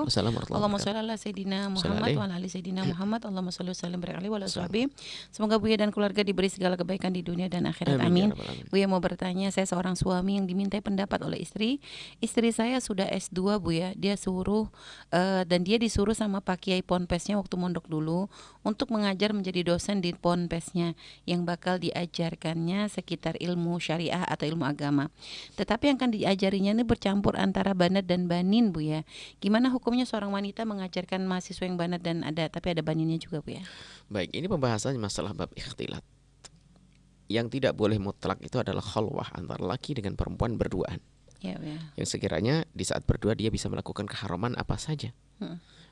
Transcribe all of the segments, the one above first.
Waalaikumsalam warahmatullahi Allahumma wabarakatuh. sholli ala Sayyidina Salam Muhammad wa ala ali Sayyidina Muhammad. Allahumma sholli wa sallim barik alaihi wa ala sahbihi. Semoga Buya dan keluarga diberi segala kebaikan di dunia dan akhirat. Amin ya Amin. rabbal alamin. Buya mau bertanya, saya seorang suami yang dimintai pendapat oleh istri. Istri saya sudah S2 Buya. Dia suruh dan dia disuruh sama Pak Kiai Ponpesnya waktu mondok dulu untuk mengajar menjadi dosen di Ponpesnya yang bakal diajarkannya sekitar ilmu syariah atau ilmu agama. Tetapi yang akan diajarinya ini bercampur antara banat dan banin Buya. Gimana hukumnya seorang wanita mengajarkan mahasiswa yang banat dan tapi ada baninnya juga Buya? Baik, ini pembahasannya masalah bab ikhtilat. Yang tidak boleh mutlak itu adalah khalwah antara laki dengan perempuan berduaan. Ya Buya. Yang sekiranya di saat berdua dia bisa melakukan keharaman apa saja.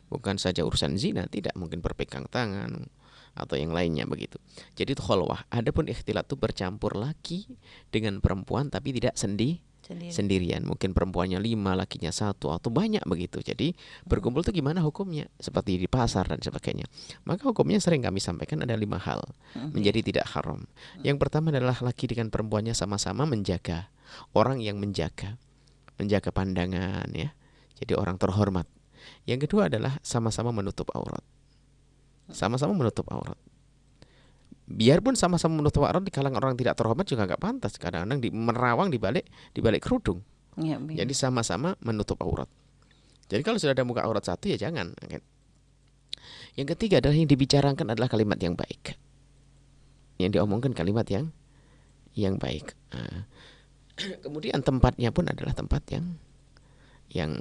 Bukan saja urusan zina, tidak mungkin berpegang tangan atau yang lainnya begitu. Jadi itu khalwah. Adapun ikhtilat itu bercampur laki dengan perempuan tapi tidak sendirian. Mungkin perempuannya 5, lakinya 1 atau banyak begitu. Jadi berkumpul itu gimana hukumnya? Seperti di pasar dan sebagainya. Maka hukumnya sering kami sampaikan ada 5 hal menjadi tidak haram. Yang pertama adalah laki dengan perempuannya sama-sama menjaga. Orang yang menjaga pandangan ya. Jadi orang terhormat. Yang kedua adalah sama-sama menutup aurat. Sama-sama menutup aurat. Biarpun sama-sama menutup aurat di kalangan orang tidak terhormat juga nggak pantas. Kadang-kadang menerawang di balik kerudung. Ya, Jadi sama-sama menutup aurat. Jadi kalau sudah ada muka aurat satu ya jangan. Yang ketiga adalah yang dibicarakan adalah kalimat yang baik. Yang diomongkan kalimat yang baik. Kemudian tempatnya pun adalah tempat yang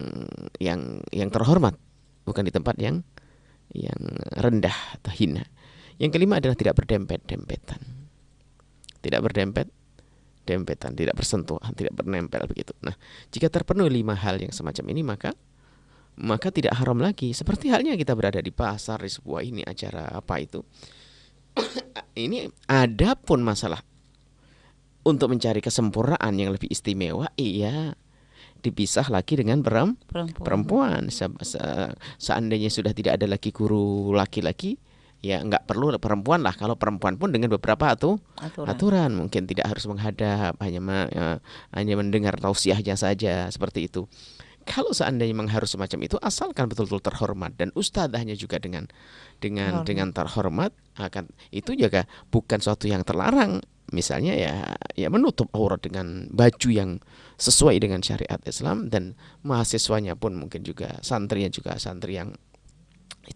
terhormat, bukan di tempat yang rendah atau hina. Yang kelima adalah tidak berdempet-dempetan. Tidak berdempet-dempetan, tidak bersentuhan, tidak bernempel begitu. Nah, jika terpenuhi 5 hal yang semacam ini maka tidak haram lagi. Seperti halnya kita berada di pasar, di sebuah ini acara apa itu. Ini adapun masalah untuk mencari kesempurnaan yang lebih istimewa, iya dipisah laki dengan perempuan. Seandainya sudah tidak ada lagi guru laki-laki, ya nggak perlu perempuan lah. Kalau perempuan pun dengan beberapa aturan. Mungkin tidak harus menghadap, hanya mendengar tausiahnya saja seperti itu. Kalau seandainya memang harus semacam itu, asalkan betul-betul terhormat dan ustadzahnya juga dengan terhormat, akan itu juga bukan suatu yang terlarang. Misalnya ya menutup aurat dengan baju yang sesuai dengan syariat Islam, dan mahasiswanya pun mungkin juga santri yang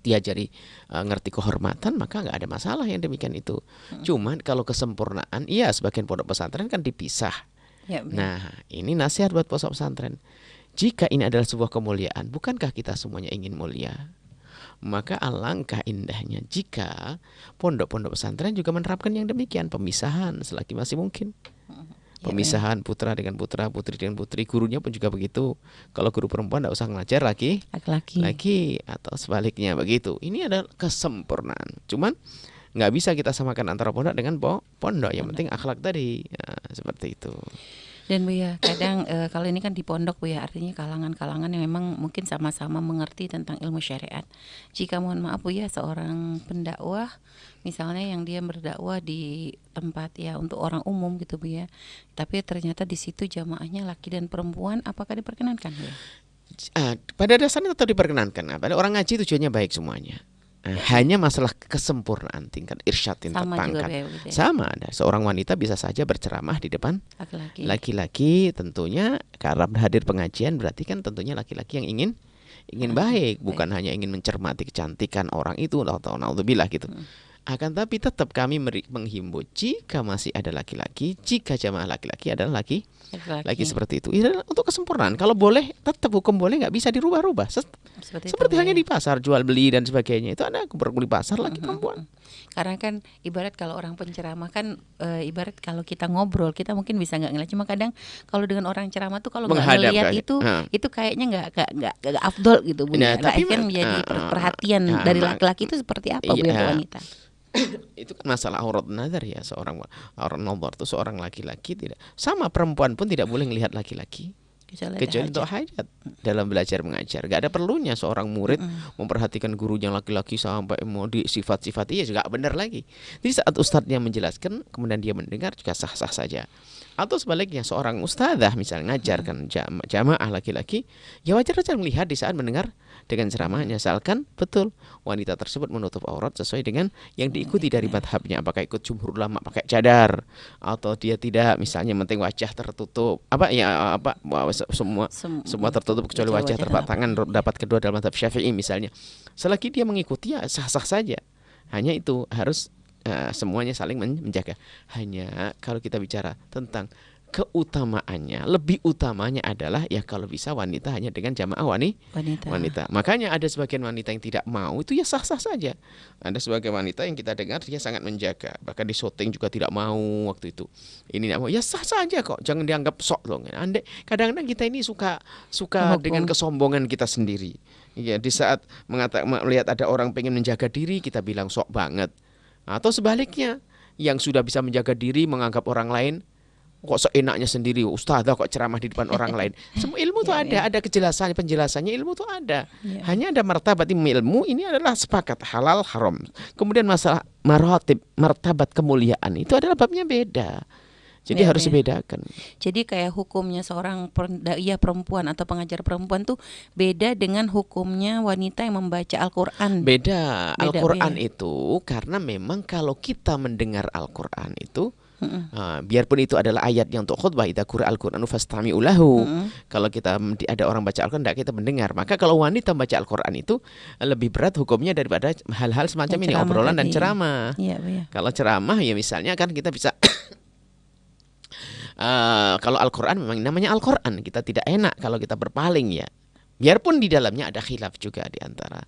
diajari ngerti kehormatan, maka nggak ada masalah yang demikian itu. Cuman kalau kesempurnaan, iya sebagian pondok pesantren kan dipisah. Nah, ini nasihat buat pondok pesantren. Jika ini adalah sebuah kemuliaan, bukankah kita semuanya ingin mulia? Maka alangkah indahnya jika pondok-pondok pesantren juga menerapkan yang demikian, pemisahan selagi masih mungkin. Pemisahan putra dengan putra, putri dengan putri, gurunya pun juga begitu. Kalau guru perempuan tidak usah ngajar laki-laki atau sebaliknya begitu. Ini adalah kesempurnaan. Cuman nggak bisa kita samakan antara pondok dengan pondok. Yang penting akhlak tadi, seperti itu. Dan Buya, kadang kalau ini kan di pondok Buya, artinya kalangan-kalangan yang memang mungkin sama-sama mengerti tentang ilmu syariat. Jika mohon maaf Buya, seorang pendakwah misalnya yang dia berdakwah di tempat ya untuk orang umum gitu Buya, tapi ternyata di situ jamaahnya laki dan perempuan, apakah diperkenankan Buya? Pada dasarnya tetap diperkenankan. Pada orang ngaji tujuannya baik semuanya. Hanya masalah kesempurnaan tingkat irsyad, tingkat pangkat. Sama ada. Seorang wanita bisa saja berceramah di depan laki-laki, tentunya karena hadir pengajian berarti kan tentunya laki-laki yang ingin baik, bukan hanya ingin mencermati kecantikan orang itu atau naudzubillah gitu. Akan tapi tetap kami menghimbau jika masih ada laki-laki, jika jamaah laki-laki adalah laki seperti itu. Ini untuk kesempurnaan. Kalau boleh, tetap hukum boleh, nggak bisa dirubah-rubah. Seperti halnya di pasar jual beli dan sebagainya, itu ada berkumpul di pasar laki perempuan. Karena kan ibarat kalau orang penceramah kan ibarat kalau kita ngobrol kita mungkin bisa nggak ngeliat, cuma kadang kalau dengan orang ceramah tuh kalau nggak ngeliat itu kayaknya nggak afdol gitu Bu. Nggak akan menjadi perhatian dari laki-laki itu seperti apa Bu untuk wanita? Itu kan masalah aurat nazar ya, seorang aurat nazar itu seorang laki-laki tidak sama, perempuan pun tidak boleh melihat laki-laki kecuali untuk hajat dalam belajar mengajar. Gak ada perlunya seorang murid memperhatikan gurunya laki-laki sampai mau di sifat-sifat, iya juga benar lagi. Jadi saat ustadznya menjelaskan kemudian dia mendengar juga sah-sah saja. Atau sebaliknya seorang ustadzah misalnya ngajarkan jamaah laki-laki, ya wajar saja melihat di saat mendengar dengan ceramahnya, asalkan betul wanita tersebut menutup aurat sesuai dengan yang diikuti dari madhabnya. Apakah ikut jumhur ulama pakai cadar, atau dia tidak, misalnya penting wajah tertutup, semua tertutup kecuali wajah, terpakat tangan, dapat kedua dalam madhab Syafi'i misalnya. Selagi dia mengikuti ya sah-sah saja. Hanya itu harus semuanya saling menjaga. Hanya kalau kita bicara tentang keutamaannya, lebih utamanya adalah ya kalau bisa wanita hanya dengan jamaah wanita. Makanya ada sebagian wanita yang tidak mau, itu ya sah-sah saja. Ada sebagian wanita yang kita dengar dia sangat menjaga, bahkan di syuting juga tidak mau waktu itu. Ini tidak mau, ya sah saja kok, jangan dianggap sok loh. Andai kadang-kadang kita ini suka dengan kesombongan kita sendiri. Ya, di saat melihat ada orang pengen menjaga diri, kita bilang sok banget. Atau sebaliknya, yang sudah bisa menjaga diri menganggap orang lain kok seenaknya sendiri, ustazah kok ceramah di depan orang lain. Semua ilmu tuh ada kejelasannya, penjelasannya ilmu tuh ada. Hanya ada martabat ilmu, ini adalah sepakat halal haram. Kemudian masalah maratib, martabat kemuliaan itu adalah babnya beda. Jadi harus dibedakan. Jadi kayak hukumnya seorang daiyah perempuan atau pengajar perempuan tuh beda dengan hukumnya wanita yang membaca Al-Qur'an. Beda Al-Qur'an itu karena memang kalau kita mendengar Al-Qur'an itu biarpun itu adalah ayat yang untuk khutbah, idza quri'al Qur'anu fastami'u lahu. Kalau kita ada orang baca Al-Qur'an tidak kita mendengar, maka kalau wanita membaca Al-Qur'an itu lebih berat hukumnya daripada hal-hal semacam ini, obrolan dan ceramah. Kalau ceramah ya misalnya kan kita bisa kalau Al-Qur'an memang namanya Al-Qur'an, kita tidak enak kalau kita berpaling ya. Biarpun di dalamnya ada khilaf juga di antara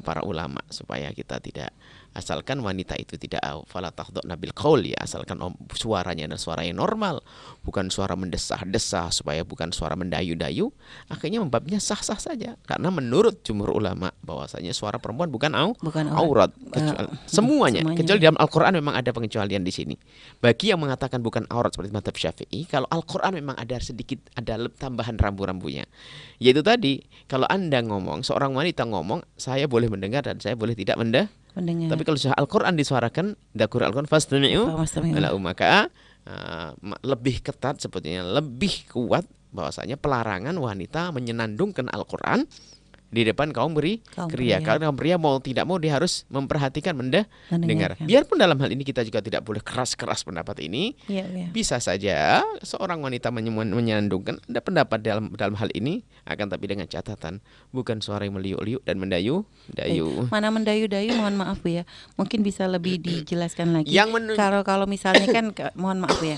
para ulama supaya kita tidak, asalkan wanita itu tidak fala tahdhuna bil qaul ya, asalkan suaranya adalah suara yang normal, bukan suara mendesah-desah, supaya bukan suara mendayu-dayu, akhirnya membabnya sah-sah saja. Karena menurut jumhur ulama bahwasanya suara perempuan bukan aurat, semuanya. Kecuali dalam Al-Qur'an memang ada pengecualian di sini. Bagi yang mengatakan bukan aurat seperti mazhab Syafi'i, kalau Al-Qur'an memang ada sedikit ada tambahan rambu-rambunya. Yaitu tadi, kalau Anda ngomong, seorang wanita ngomong, saya boleh mendengar dan saya boleh tidak mendengar. Tapi kalau sudah Al-Qur'an disuarakan, dakur Al-Qur'an fastami'u lahu, maka lebih ketat sebetulnya, lebih kuat bahwasanya pelarangan wanita menyenandungkan Al-Qur'an di depan kaum pria. Karena kaum pria mau tidak mau dia harus memperhatikan mendengar. Biarpun dalam hal ini kita juga tidak boleh keras-keras pendapat ini. Bisa saja seorang wanita menyenandungkan, ada pendapat dalam hal ini, akan tapi dengan catatan bukan suara yang meliuk-liuk dan mendayu. Mana mendayu-dayu, mohon maaf Bu ya. Mungkin bisa lebih dijelaskan lagi. Kalau misalnya kan mohon maaf ya,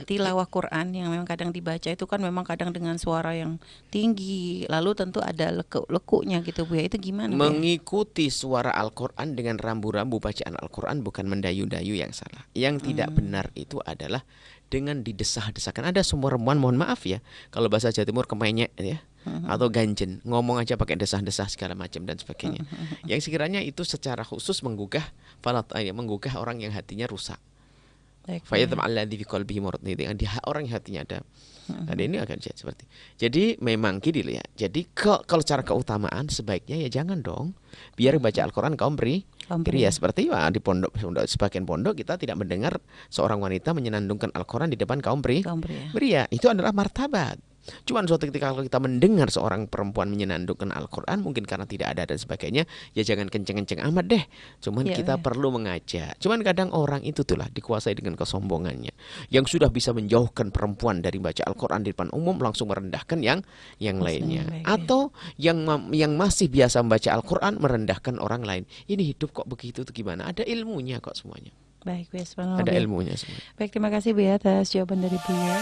tilawah Quran yang memang kadang dibaca itu kan memang kadang dengan suara yang tinggi, lalu tentu ada lekuk-lekuknya gitu Bu ya. Itu gimana Bu ya? Mengikuti suara Al-Qur'an dengan rambu-rambu bacaan Al-Qur'an, bukan mendayu-dayu yang salah. Yang tidak benar itu adalah dengan didesah-desahkan. Ada semua remuan, mohon maaf ya, kalau bahasa Jawa Timur kemenyek ya, atau ganjen, ngomong aja pakai desah-desah segala macam dan sebagainya. Yang sekiranya itu secara khusus menggugah orang yang hatinya rusak. Orang yang hatinya ada. Nah, ini akan seperti. Jadi memang gini loh ya. Jadi kalau cara keutamaan sebaiknya ya jangan dong. Biar baca Al-Qur'an kaum pria. Seperti di pondok, sebagian pondok kita tidak mendengar seorang wanita menyenandungkan Al-Qur'an di depan kaum pria. Itu adalah martabat. Cuman suatu ketika kalau kita mendengar seorang perempuan menyenandungkan Al-Qur'an, mungkin karena tidak ada dan sebagainya, ya jangan kenceng-kenceng amat deh. Cuman kita perlu mengajak. Cuman kadang orang itu tuh dikuasai dengan kesombongannya, yang sudah bisa menjauhkan perempuan dari baca Al-Qur'an di depan umum, langsung merendahkan yang lainnya. Atau yang masih biasa membaca Al-Qur'an merendahkan orang lain. Ini hidup kok begitu tuh gimana? Ada ilmunya kok semuanya. Baik, ada ilmunya semua. Baik, terima kasih Bu ya atas jawaban dari Bu ya.